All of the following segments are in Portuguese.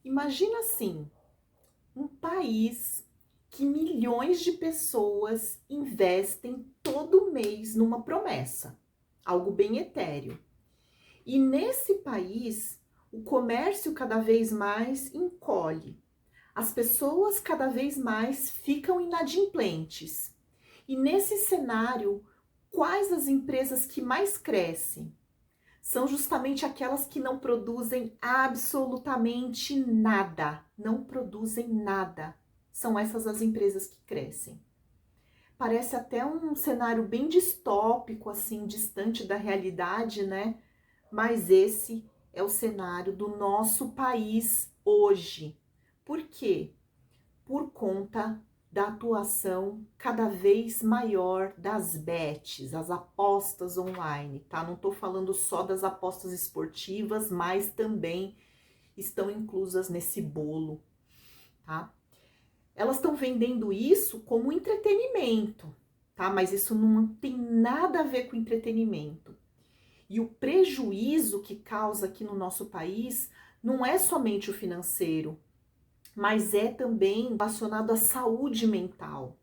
Imagina assim, um país que milhões de pessoas investem todo mês numa promessa, algo bem etéreo. E nesse país, o comércio cada vez mais encolhe. As pessoas cada vez mais ficam inadimplentes. E nesse cenário, quais as empresas que mais crescem? São justamente aquelas que não produzem absolutamente nada, não produzem nada. São essas as empresas que crescem. Parece até um cenário bem distópico, assim, distante da realidade, né? Mas esse é o cenário do nosso país hoje. Por quê? Por conta da atuação cada vez maior das bets, as apostas online, tá? Não tô falando só das apostas esportivas, mas também estão inclusas nesse bolo, tá? Elas estão vendendo isso como entretenimento, tá? Mas isso não tem nada a ver com entretenimento. E o prejuízo que causa aqui no nosso país não é somente o financeiro, mas é também relacionado à saúde mental.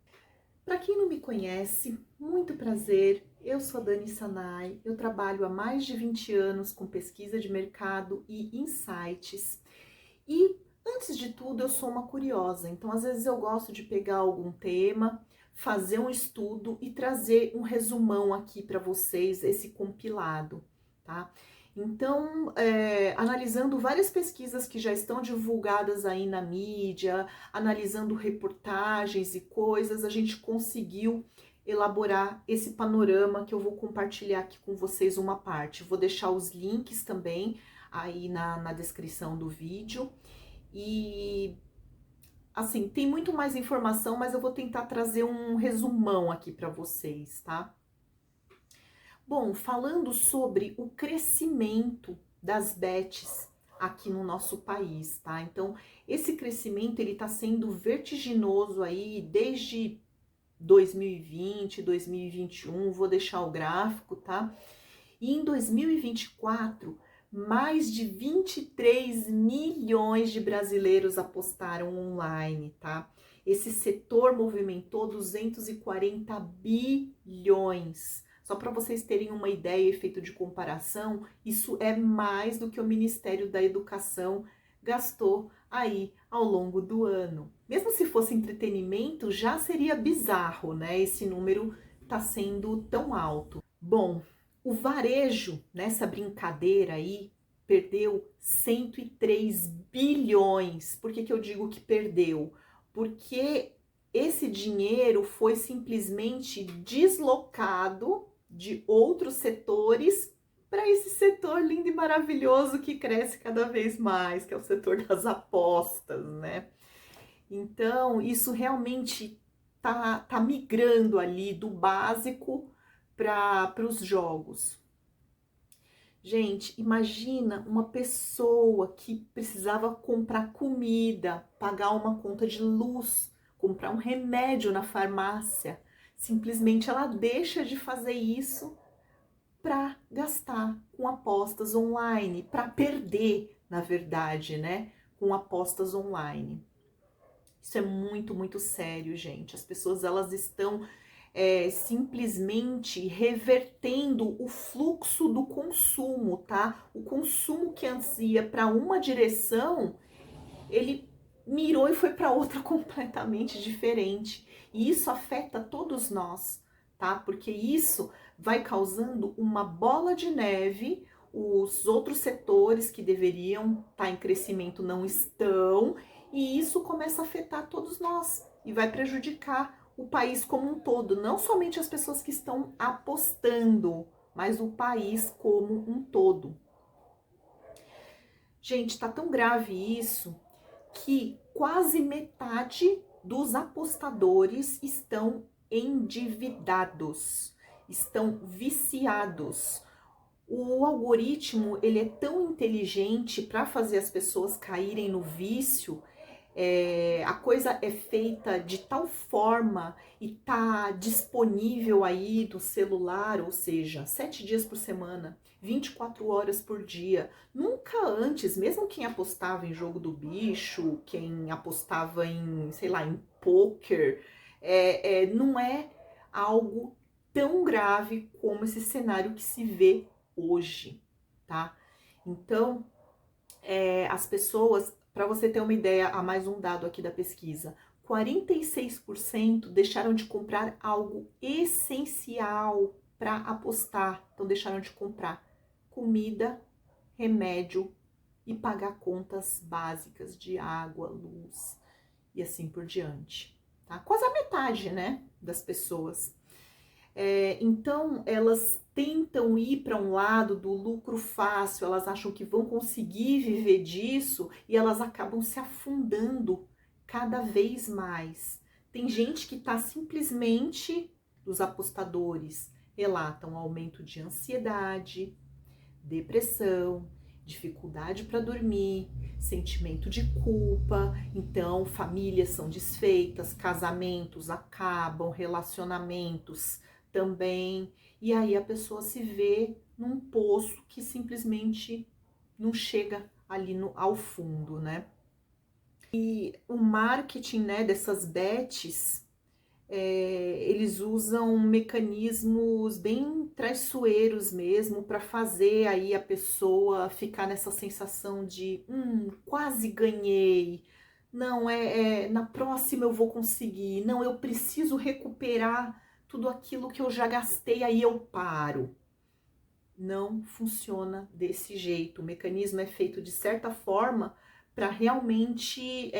Para quem não me conhece, muito prazer, eu sou a Dani Sanai, eu trabalho há mais de 20 anos com pesquisa de mercado e insights. E antes de tudo, eu sou uma curiosa, então às vezes eu gosto de pegar algum tema, fazer um estudo e trazer um resumão aqui para vocês, esse compilado, tá? Então, analisando várias pesquisas que já estão divulgadas aí na mídia, analisando reportagens e coisas, a gente conseguiu elaborar esse panorama que eu vou compartilhar aqui com vocês uma parte. Vou deixar os links também aí na descrição do vídeo. E assim, tem muito mais informação, mas eu vou tentar trazer um resumão aqui para vocês, tá? Bom, falando sobre o crescimento das bets aqui no nosso país, tá? Então, esse crescimento ele tá sendo vertiginoso aí desde 2020, 2021, vou deixar o gráfico, tá? E em 2024, mais de 23 milhões de brasileiros apostaram online, tá? Esse setor movimentou 240 bilhões. Só para vocês terem uma ideia, efeito de comparação, isso é mais do que o Ministério da Educação gastou aí ao longo do ano. Mesmo se fosse entretenimento, já seria bizarro, né? Esse número tá sendo tão alto. Bom, o varejo nessa brincadeira aí perdeu 103 bilhões. Por que eu digo que perdeu? Porque esse dinheiro foi simplesmente deslocado de outros setores para esse setor lindo e maravilhoso que cresce cada vez mais, que é o setor das apostas, né? Então, isso realmente tá migrando ali do básico para os jogos. Gente, imagina uma pessoa que precisava comprar comida, pagar uma conta de luz, comprar um remédio na farmácia. Simplesmente ela deixa de fazer isso para gastar com apostas online, para perder, na verdade, né, com apostas online. Isso é muito, muito sério, gente. As pessoas elas estão simplesmente revertendo o fluxo do consumo, tá? O consumo que antes ia para uma direção, ele mirou e foi para outra completamente diferente. E isso afeta todos nós, tá? Porque isso vai causando uma bola de neve. Os outros setores que deveriam estar em crescimento não estão, e isso começa a afetar todos nós e vai prejudicar o país como um todo, não somente as pessoas que estão apostando, mas o país como um todo. Gente, tá tão grave isso que quase metade dos apostadores estão endividados, estão viciados. O algoritmo, ele é tão inteligente para fazer as pessoas caírem no vício, A coisa é feita de tal forma e tá disponível aí no celular, ou seja, 7 dias por semana, 24 horas por dia. Nunca antes, mesmo quem apostava em jogo do bicho, quem apostava em, sei lá, em pôquer, não é algo tão grave como esse cenário que se vê hoje, tá? Então, as pessoas, para você ter uma ideia, há mais um dado aqui da pesquisa, 46% deixaram de comprar algo essencial para apostar. Então, deixaram de comprar comida, remédio e pagar contas básicas de água, luz e assim por diante. Tá? Quase a metade, né, das pessoas. Então, elas tentam ir para um lado do lucro fácil, elas acham que vão conseguir viver disso e elas acabam se afundando cada vez mais. Tem gente que está simplesmente, os apostadores relatam aumento de ansiedade, depressão, dificuldade para dormir, sentimento de culpa, então famílias são desfeitas, casamentos acabam, relacionamentos também, e aí a pessoa se vê num poço que simplesmente não chega ali ao fundo, né? E o marketing, né, dessas bets, eles usam mecanismos bem traiçoeiros mesmo para fazer aí a pessoa ficar nessa sensação de quase ganhei, não, na próxima eu vou conseguir, não, eu preciso recuperar tudo aquilo que eu já gastei, aí eu paro. Não funciona desse jeito, o mecanismo é feito de certa forma para realmente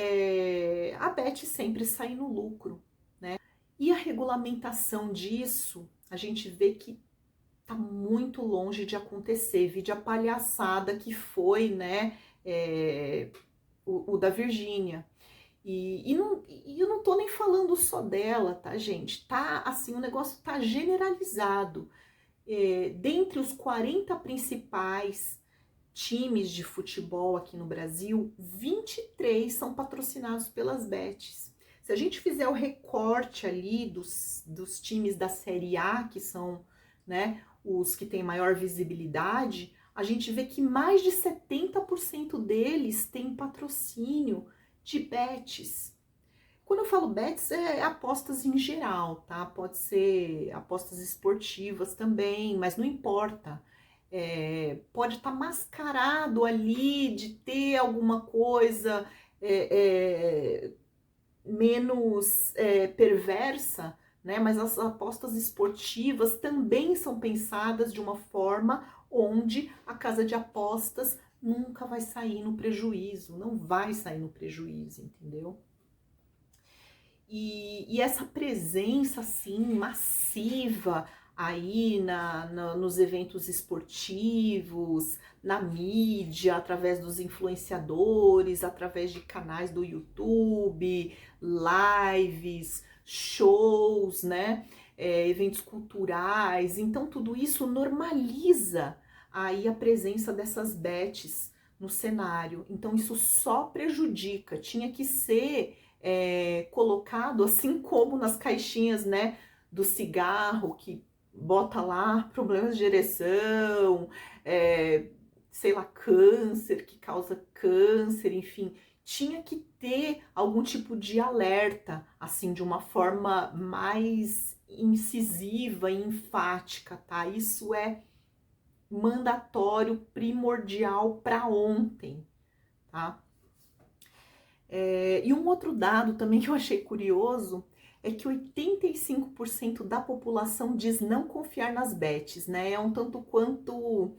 a Bet sempre sair no lucro, né? E a regulamentação disso, a gente vê que está muito longe de acontecer. Vide a palhaçada que foi, né, o da Virgínia. E eu não tô nem falando só dela, tá, gente? Tá assim, o negócio tá generalizado. Dentre os 40 principais times de futebol aqui no Brasil, 23 são patrocinados pelas bets. Se a gente fizer o recorte ali dos times da Série A, que são, né, os que têm maior visibilidade, a gente vê que mais de 70% deles têm patrocínio de bets. Quando eu falo bets, é apostas em geral, tá? Pode ser apostas esportivas também, mas não importa. Pode estar mascarado ali de ter alguma coisa menos perversa, né? Mas as apostas esportivas também são pensadas de uma forma onde a casa de apostas nunca vai sair no prejuízo, não vai sair no prejuízo, entendeu? E essa presença, assim, massiva aí nos eventos esportivos, na mídia, através dos influenciadores, através de canais do YouTube, lives, shows, né? Eventos culturais. Então, tudo isso normaliza aí a presença dessas bets no cenário. Então, isso só prejudica. Tinha que ser colocado assim como nas caixinhas, né, do cigarro, que bota lá problemas de ereção, sei lá, câncer, que causa câncer, enfim, tinha que ter algum tipo de alerta, assim, de uma forma mais incisiva e enfática, tá? Isso é mandatório, primordial para ontem, tá? E um outro dado também que eu achei curioso é que 85% da população diz não confiar nas bets, né? É um tanto quanto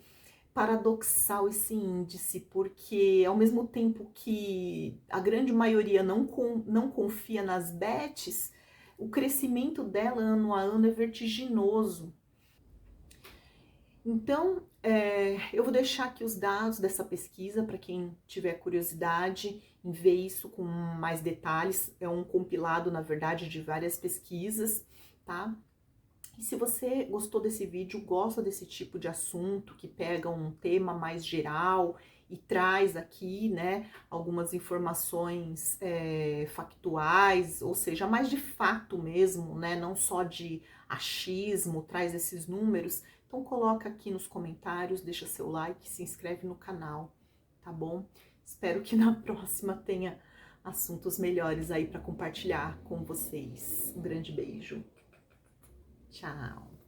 paradoxal esse índice, porque ao mesmo tempo que a grande maioria não confia nas bets, o crescimento dela ano a ano é vertiginoso. Então, eu vou deixar aqui os dados dessa pesquisa para quem tiver curiosidade em ver isso com mais detalhes. É um compilado, na verdade, de várias pesquisas, tá? E se você gostou desse vídeo, gosta desse tipo de assunto que pega um tema mais geral e traz aqui, né, algumas informações factuais, ou seja, mais de fato mesmo, né, não só de achismo, traz esses números. Então coloca aqui nos comentários, deixa seu like, se inscreve no canal, tá bom? Espero que na próxima tenha assuntos melhores aí para compartilhar com vocês. Um grande beijo. Tchau.